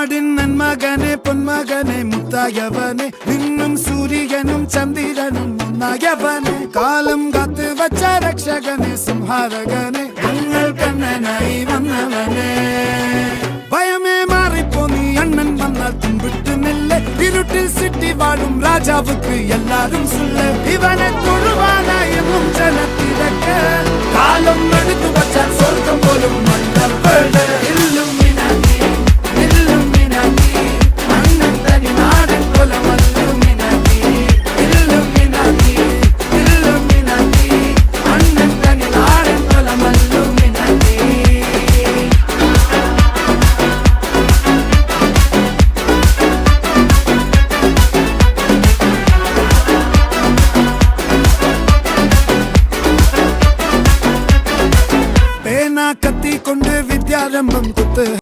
നാടിൻ നന്മകനെ പൊന്മകനെ മുത്തായവനെ നിന്നും സൂര്യനും ചന്ദ്രനും ഒന്നായവനെ കാലം കാത്ത് വച്ച രക്ഷകനെ സംഹാരകനെ ഞങ്ങൾ കണ്ണനായി വന്നവനെ ഭയമേ മാറിപ്പോ നീ അണ്ണൻ വന്നാൽ തുമ്പിട്ട് നെല്ല് ഇരുട്ടിൽ സിറ്റി വാഴും രാജാവുക്ക് എല്ലാരും സുല്ല് ഇവനെ തൊഴുവാനായി എന്നും ജനത്തിരക്ക് കാലം എടുത്തു വച്ചാൽ സ്വർഗം പോലും മണ്ണ ഇല്ലും